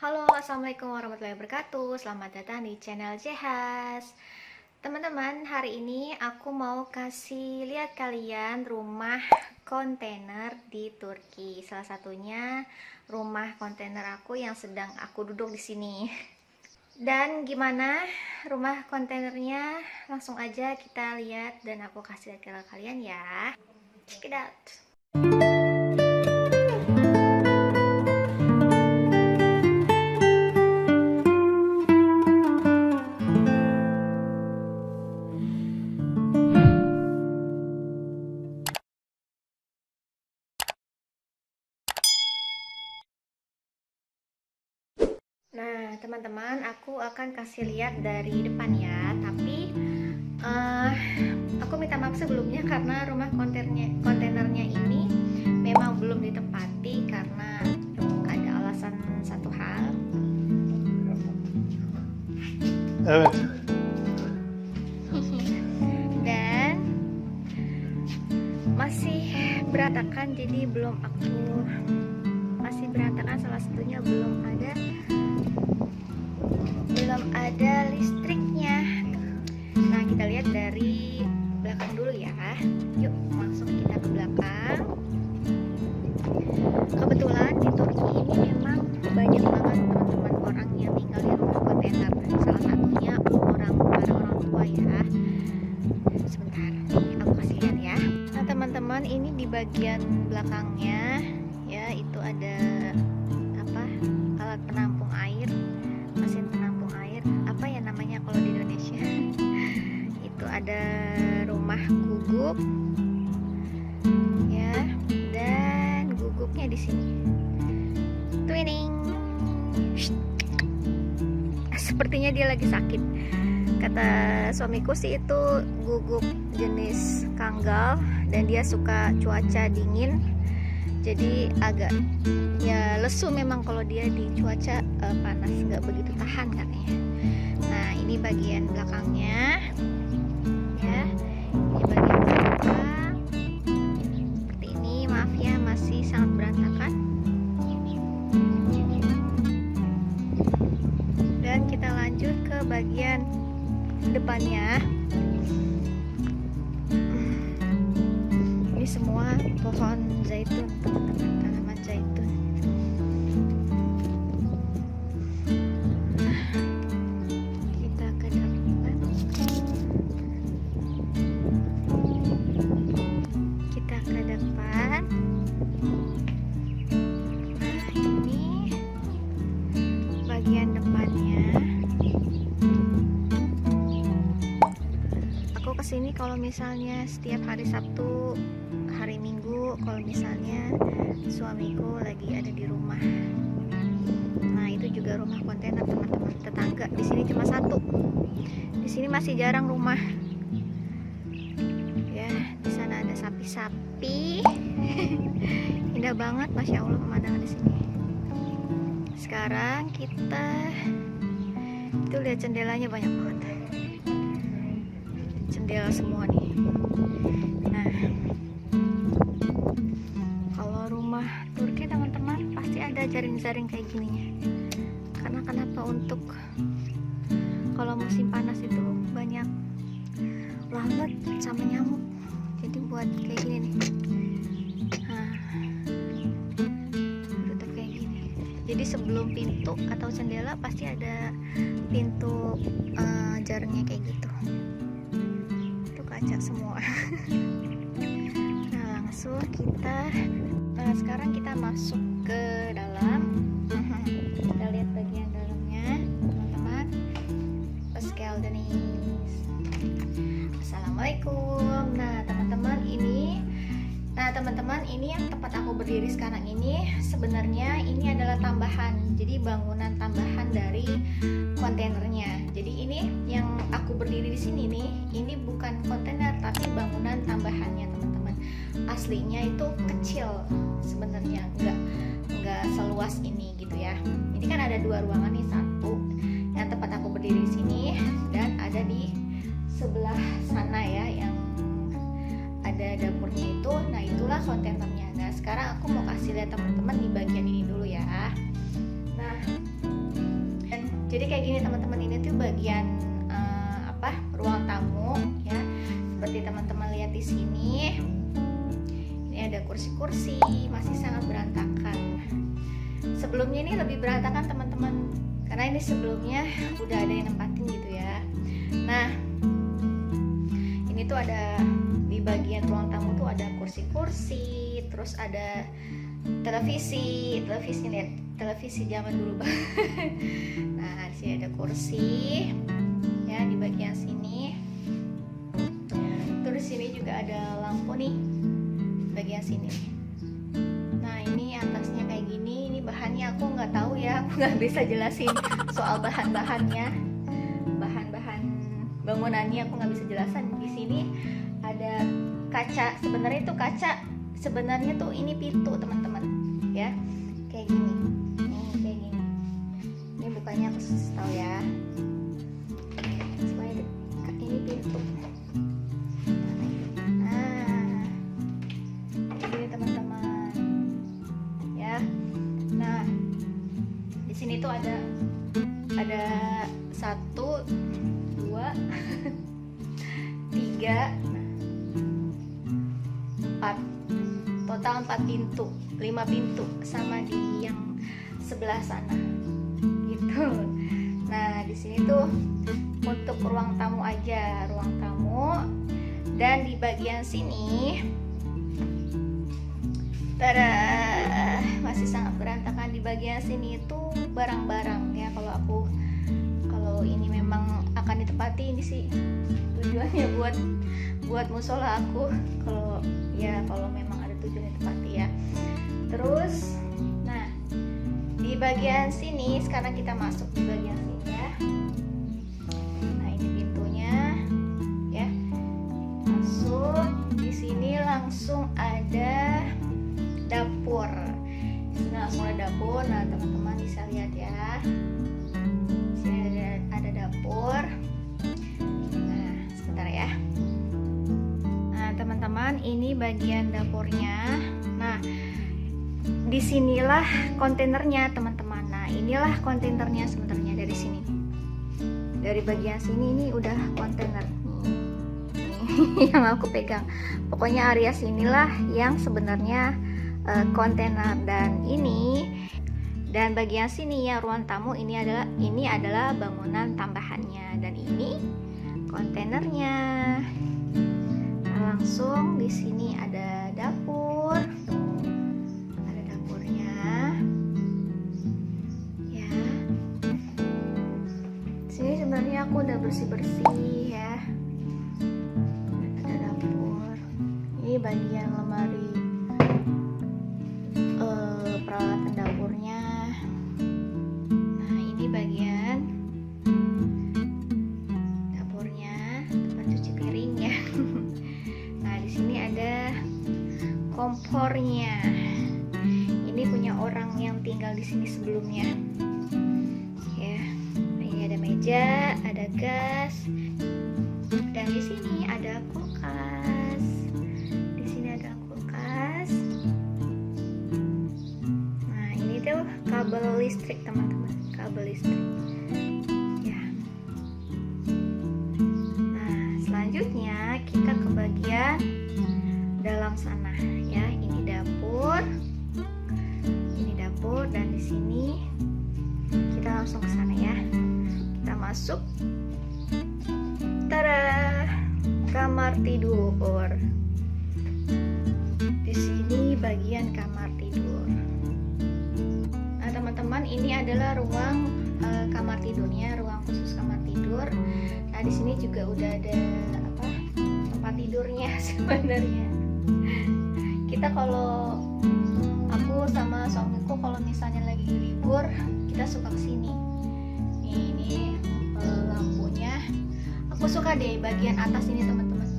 Halo, assalamualaikum warahmatullahi wabarakatuh. Selamat datang di channel Jehas. Teman-teman, hari ini aku mau kasih lihat kalian rumah kontainer di Turki. Salah satunya rumah kontainer aku yang sedang aku duduk di sini. Dan gimana rumah kontainernya? Langsung aja kita lihat dan aku kasih lihat ke kalian ya. Check it out. Nah, teman-teman, aku akan kasih lihat dari depan ya. Tapi aku minta maaf sebelumnya karena rumah kontainernya ini memang belum ditempati karena ada alasan satu hal. Evet. Dan masih berantakan, jadi masih berantakan. Salah satunya belum ada listriknya. Nah, kita lihat dari belakang dulu ya. Yuk, langsung kita ke belakang. Kebetulan di Turki ini memang banyak banget teman-teman orang yang tinggal di rumah kontainer. Salah satunya para orang tua ya. Sebentar, nih aku kasih lihat ya. Nah, teman-teman, ini di bagian belakangnya ya, itu ada alat penampung air, mesin penampung air, apa ya namanya kalau di Indonesia. Itu ada rumah guguk ya, dan guguknya di sini. Twinning. Sepertinya dia lagi sakit. Kata suamiku sih itu guguk jenis Kangal dan dia suka cuaca dingin. Jadi agak ya lesu memang kalau dia di cuaca panas, nggak begitu tahan katanya. Nah, ini bagian belakangnya ya, ini bagian belakang seperti ini. Maaf ya, masih sangat berantakan. Dan kita lanjut ke bagian depannya. Ini semua pohon zaitun, teman-teman, tanaman zaitun. Kita ke depan. Nah, ini bagian depannya. Aku kesini kalau misalnya setiap hari Sabtu, hari Minggu, kalau misalnya suamiku lagi ada di rumah. Nah, itu juga rumah kontainer, teman-teman. Tetangga di sini cuma satu. Di sini masih jarang rumah. Ya, di sana ada sapi-sapi. Indah banget, masya Allah pemandangan di sini. Sekarang kita itu lihat jendelanya, banyak banget. Jendela semua nih. Nah, kalau rumah Turki teman-teman pasti ada jaring-jaring kayak gininya. Karena kenapa? Untuk kalau musim panas itu banyak lalat sama nyamuk. Jadi buat kayak gini nih. Nah, tutup kayak gini. Jadi sebelum pintu atau jendela pasti ada pintu jaringnya kayak gitu. Kaca semua. Nah, langsung sekarang kita masuk ke dalam. Kita lihat bagian dalamnya, teman-teman. Pascal Denis. Assalamualaikum. Nah, teman-teman, ini yang tempat aku berdiri sekarang ini sebenarnya ini adalah tambahan. Jadi bangunan tambahan dari kontainernya. Jadi ini yang aku berdiri di sini nih, ini bukan kontainer tapi bangunan tambahannya, teman-teman. Aslinya itu kecil sebenarnya, nggak seluas ini gitu ya. Ini kan ada dua ruangan nih, satu yang tempat aku berdiri di sini dan ada di sebelah sana ya yang ada dapurnya itu. Nah, itulah kontainernya. Nah, sekarang aku mau kasih lihat teman-teman di bagian ini dulu ya. Nah, Jadi kayak gini teman-teman, ini tuh bagian ruang tamu ya. Seperti teman-teman lihat di sini. Ini ada kursi-kursi, masih sangat berantakan. Sebelumnya ini lebih berantakan teman-teman, karena ini sebelumnya udah ada yang nempatin gitu ya. Nah, ini tuh ada di bagian ruang tamu tuh ada kursi-kursi, terus ada televisi lihat, televisi zaman dulu banget. Nah, di sini ada kursi ya di bagian sini. Terus sini juga ada lampu nih bagian sini. Nah, ini atasnya kayak gini. Ini bahannya aku nggak tahu ya, aku nggak bisa jelasin soal bahan-bahannya, bahan-bahan bangunannya aku nggak bisa jelasin. Di sini ada kaca, sebenarnya itu kaca, sebenarnya tuh ini pintu teman-teman ya, kayak gini. Nih kayak gini. Ini bukannya aku tahu ya. Semuanya ini pintu. Nah, ini teman-teman ya. Nah, di sini tuh ada 1, 2, 3, 4, total 4 pintu, 5 pintu sama di yang sebelah sana gitu. Nah, di sini tuh untuk ruang tamu aja, ruang tamu. Dan di bagian sini tada, masih sangat berantakan. Di bagian sini itu barang-barang ya. Kalau ini memang akan ditempati, ini sih tujuannya buat musola aku. Kalau memang ada tujuan ditempati ya. Terus, nah di bagian sini sekarang kita masuk di bagian sini ya. Nah, ini pintunya ya. Masuk di sini langsung ada dapur. Di sini langsung ada dapur. Nah, teman-teman bisa lihat ya. Di sini ada dapur. Nah, sebentar ya. Nah, teman-teman, ini bagian dapurnya. Nah, disinilah kontainernya teman-teman. Nah, inilah kontainernya sebenarnya dari sini. Dari bagian sini ini udah kontainer nih, yang aku pegang. Pokoknya area sinilah yang sebenarnya kontainer, dan bagian sini ya ruang tamu ini adalah bangunan tambahannya, dan ini kontainernya. Nah, langsung di sini ada dapur. Sebenarnya aku udah bersih-bersih ya. Ada dapur. Ini bagian lemari peralatan dapurnya. Nah, ini bagian dapurnya, tempat cuci piring ya. Nah, di sini ada kompornya. Ini punya orang yang tinggal di sini sebelumnya. Ada gas, dan di sini ada kulkas. Di sini ada kulkas. Nah, ini tuh kabel listrik teman-teman, kabel listrik. Ya. Nah, selanjutnya kita ke bagian dalam sana ya. Ini dapur, dan di sini kita langsung ke sana ya. Kita masuk. Tada, kamar tidur. Di sini bagian kamar tidur. Nah, teman-teman, ini adalah ruang kamar tidurnya, ruang khusus kamar tidur. Nah, di sini juga udah ada tempat tidurnya sebenarnya. Kita aku sama suamiku kalau misalnya lagi libur, kita suka kesini. Ini lampunya. Aku suka deh bagian atas ini teman-teman.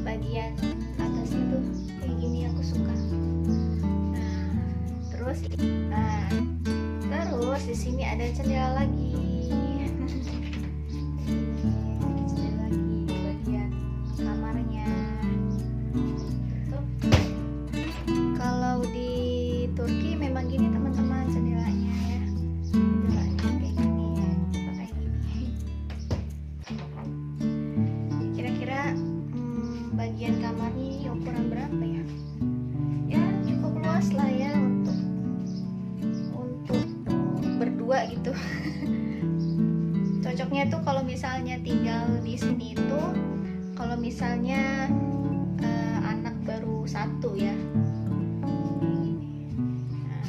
Bagian atasnya tuh kayak gini aku suka. Terus di sini ada jendela lagi. Jendela lagi bagian kamarnya. Kalau di Turki memang gini teman-teman jendelanya ya. Jendelanya kayak gini ya. berdua gitu. Cocoknya tuh kalau misalnya tinggal di sini itu kalau misalnya anak baru satu ya. Nah,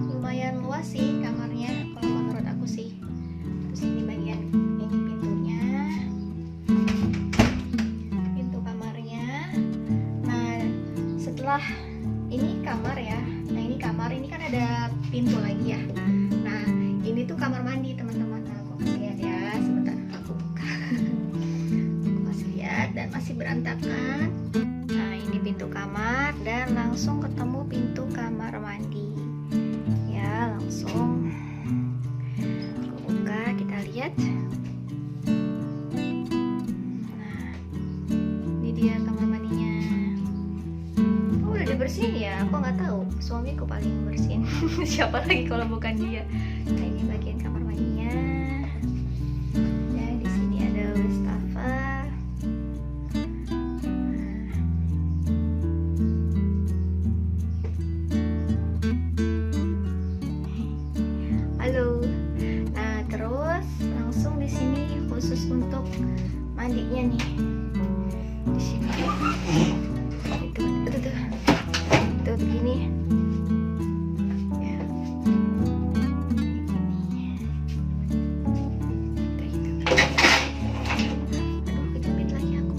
lumayan luas sih kamarnya kalau menurut aku sih. Terus ini bagian ini pintunya, pintu kamarnya. Nah setelah ini kamar ya, nah ini kamar, ini kan ada pintu lagi ya. Nah ini tuh kamar mandi teman-teman. Nah, aku kasih lihat ya, sebentar aku buka. Aku kasih lihat dan masih berantakan. Nah ini pintu kamar dan langsung ketemu pintu kamar mandi ya, langsung aku buka, kita lihat. Nah ini dia kamar mandinya. Oh, udah dibersihin ya, aku nggak tahu, suamiku paling bersihin. Siapa lagi kalau bukan dia. Nah ini bagian kamar mandinya. Dan di sini ada wastafel. Halo. Nah terus langsung di sini khusus untuk mandinya nih. Di sini. Itu begini. Ya. Aduh, kejepit lagi aku.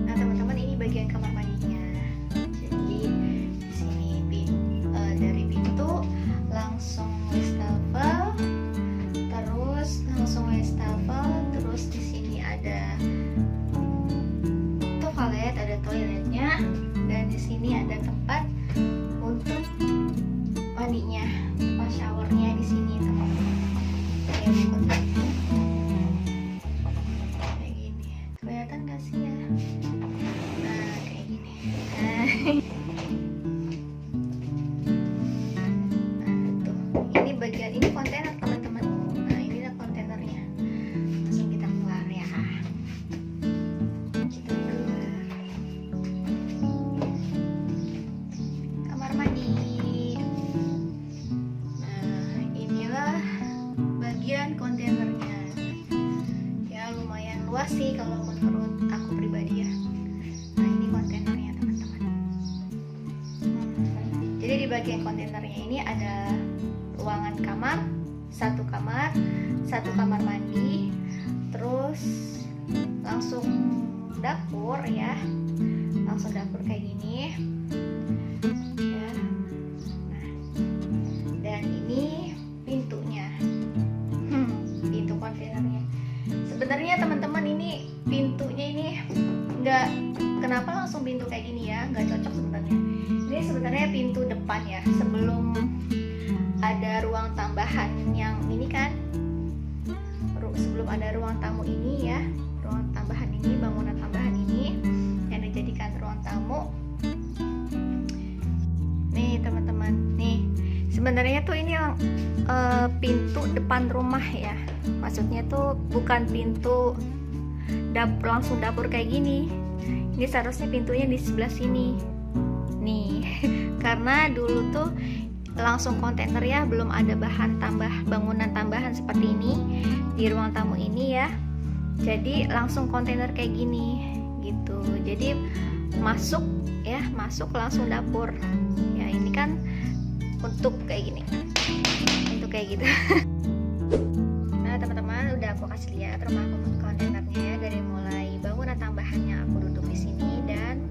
Nah teman-teman, ini bagian kamar mandinya. Jadi di sini dari pintu langsung wastafel, terus langsung wastafel, terus di sini ada toilet, ada toiletnya, dan di sini ada tempat untuk mandinya, tempat showernya di sini teman-teman. Kayak gini, kelihatan gak sih ya? Nah kayak gini. Nah tuh, ini bagian, ini kontainer teman-teman. Nah inilah kontainernya. Langsung kita keluar ya. Kita keluar. Kamar mandi. Nah inilah bagian kontainernya. Ya lumayan luas sih kalau menurut aku pribadi ya. Nah ini kontainernya teman-teman. Jadi di bagian kontainernya ini ada ruangan kamar, satu kamar mandi, terus langsung dapur ya, langsung dapur kayak gini ya. Nah dan ini pintunya, pintu kontainernya. Sebenarnya teman-teman, ini pintunya ini nggak, kenapa langsung pintu kayak gini ya, nggak cocok sebenarnya. Ini sebenarnya pintu depan ya, sebelum ada ruang tambahan yang ini kan, sebelum ada ruang tamu ini ya, ruang tambahan ini, bangunan tambahan ini yang dijadikan ruang tamu. Nih teman-teman, nih sebenarnya tuh ini pintu depan rumah ya, maksudnya tuh bukan pintu langsung dapur kayak gini. Ini seharusnya pintunya di sebelah sini nih. Karena dulu tuh langsung kontainer ya, belum ada bangunan tambahan seperti ini di ruang tamu ini ya. Jadi langsung kontainer kayak gini gitu. Jadi masuk langsung dapur ya. Ini kan untuk kayak gini, untuk kayak gitu. Nah teman-teman, udah aku kasih lihat rumah kontainernya ya, dari mulai bangunan tambahannya aku duduk di sini dan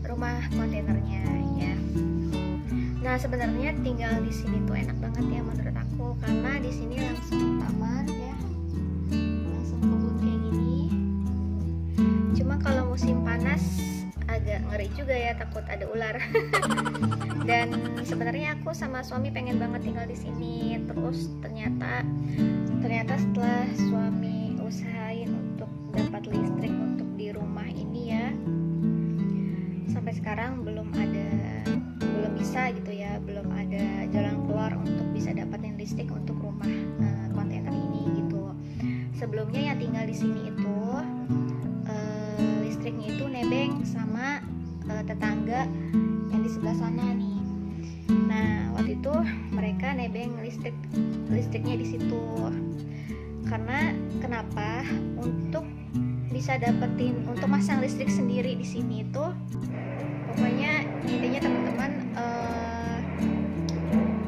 rumah kontainernya ya. Nah sebenarnya tinggal di sini tuh enak banget ya menurut aku, karena di sini langsung taman ya, langsung kebun kayak gini. Cuma kalau musim panas agak ngeri juga ya, takut ada ular. Dan sebenarnya aku sama suami pengen banget tinggal di sini. Terus ternyata setelah suami usahain untuk dapat listrik untuk di rumah ini ya, sampai sekarang belum bisa gitu ya, belum ada jalan keluar untuk bisa dapatin listrik untuk rumah kontainer ini gitu. Sebelumnya yang tinggal di sini itu listriknya itu nebeng sama tetangga yang di sebelah sana nih. Nah waktu itu mereka nebeng listriknya di situ. Karena kenapa? Untuk bisa dapetin untuk masang listrik sendiri di sini itu, pokoknya intinya teman-teman,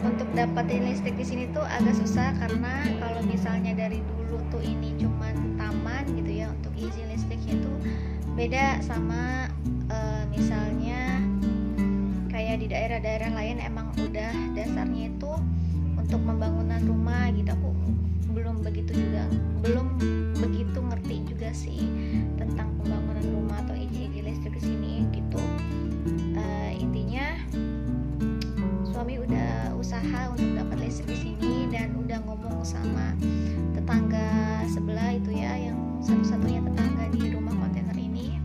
untuk dapetin listrik di sini tuh agak susah, karena kalau misalnya dari dulu tuh ini cuman taman gitu ya, untuk izin listriknya tuh beda sama misalnya kayak di daerah-daerah lain emang udah dasarnya itu untuk pembangunan rumah gitu. Aku belum begitu ngerti juga sih tentang pembangunan rumah atau izin listrik di sini gitu. Intinya suami udah usaha untuk dapat listrik di sini dan udah ngomong sama tetangga sebelah itu ya, yang satu-satunya tetangga di rumah kontainer ini,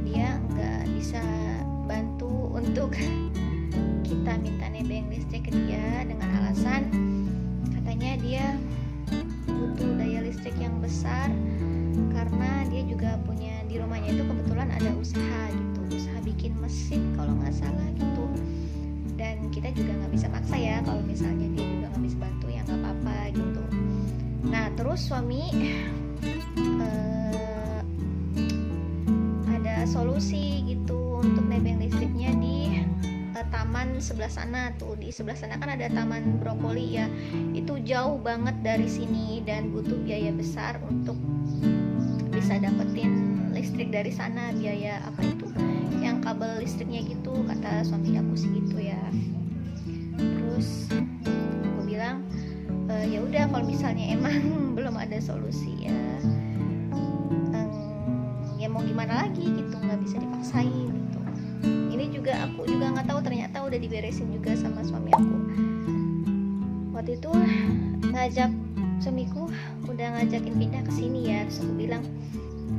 dia nggak bisa bantu untuk kita minta nebeng listrik ke dia dengan alasan katanya dia butuh daya listrik yang besar, karena dia juga punya di rumahnya itu kebetulan ada usaha gitu, usaha bikin mesin kalau nggak salah gitu. Dan kita juga nggak bisa maksa ya, kalau misalnya dia juga nggak bisa bantu ya nggak apa-apa gitu. Nah terus suami ada solusi gitu untuk nebeng listriknya di taman sebelah sana tuh. Di sebelah sana kan ada taman brokoli ya, itu jauh banget dari sini dan butuh biaya besar untuk bisa dapetin listrik dari sana. Biaya apa itu, yang kabel listriknya gitu, kata suami aku sih gitu ya. Terus aku bilang ya udah kalau misalnya emang belum ada solusi ya, ya mau gimana lagi gitu, nggak bisa dipaksain gitu. Ini juga aku juga nggak tahu, ternyata udah diberesin juga sama suami aku. Waktu itu suamiku udah ngajakin pindah ke sini ya. Terus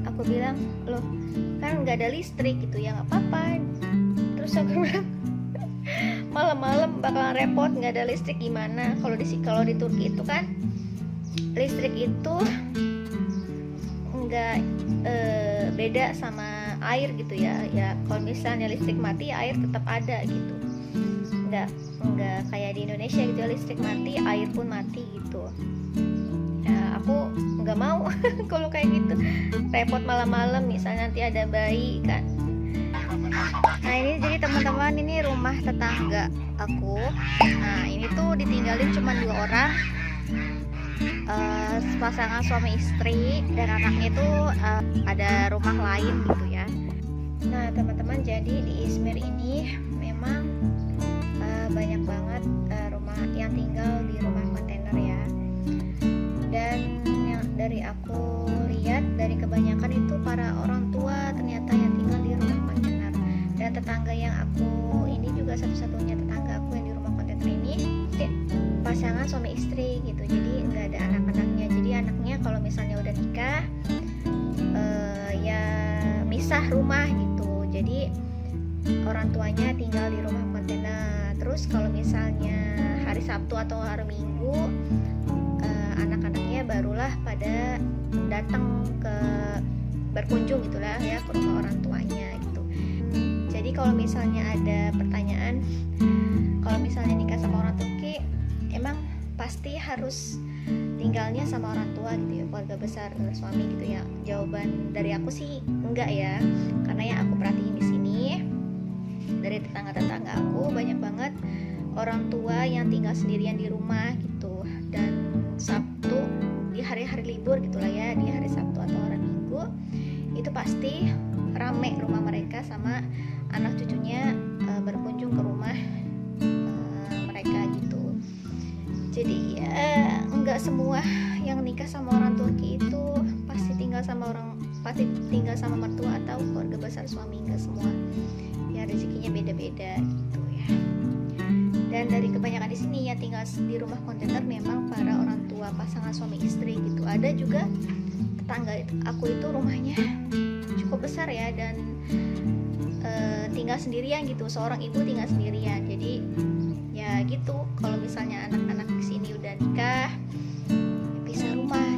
aku bilang loh kan nggak ada listrik gitu ya, nggak apa-apa. Terus aku bilang malam-malam bakalan repot, nggak ada listrik gimana? Kalau di Turki itu kan listrik itu nggak beda sama air gitu ya. Ya kalau misalnya listrik mati, air tetap ada gitu. Nggak kayak di Indonesia gitu, listrik mati, air pun mati gitu. Nah aku nggak mau kalau kayak gitu, repot malam-malam misalnya nanti ada bayi kan. Nah ini jadi teman-teman, ini rumah tetangga aku. Nah ini tuh ditinggalin cuma 2 orang, pasangan suami istri, dan anaknya itu ada rumah lain gitu ya. Nah teman-teman, jadi di Izmir ini memang banyak banget rumah yang tinggal di rumah kontainer ya. Dan yang dari aku lihat, dari kebanyakan itu para orang tua ternyata yang tinggal di rumah kontainer. Dan tetangga yang aku ini juga satu-satunya tetangga aku yang di rumah kontainer ini pasangan suami istri gitu. Jadi nggak ada anak-anaknya. Jadi anaknya kalau misalnya udah nikah ya misah rumah gitu. Jadi orang tuanya tinggal di rumah kontainer. Terus kalau misalnya hari Sabtu atau hari Minggu, anak-anaknya barulah pada datang ke berkunjung gitulah ya ke rumah orang tuanya gitu. Jadi kalau misalnya ada pertanyaan, kalau misalnya nikah sama orang Turki emang pasti harus tinggalnya sama orang tua gitu ya, keluarga besar suami gitu ya? Jawaban dari aku sih enggak ya, karena yang aku perhatiin di sini dari tetangga-tetangga aku banyak banget orang tua yang tinggal sendirian di rumah gitu. Dan Sabtu di hari-hari libur gitulah ya, di hari Sabtu atau hari Minggu itu pasti rame rumah mereka sama anak cucunya berkunjung ke rumah mereka gitu. Jadi ya nggak semua yang nikah sama orang Turki itu pasti tinggal sama mertua atau keluarga besar suami, nggak semua ya, rezekinya beda-beda gitu ya. Dan dari kebanyakan di sini yang tinggal di rumah kontainer memang para orang tua pasangan suami istri gitu. Ada juga tetangga aku itu rumahnya cukup besar ya, dan tinggal sendirian gitu, seorang ibu tinggal sendirian. Jadi ya gitu, kalau misalnya anak-anak di sini udah nikah, pisah rumah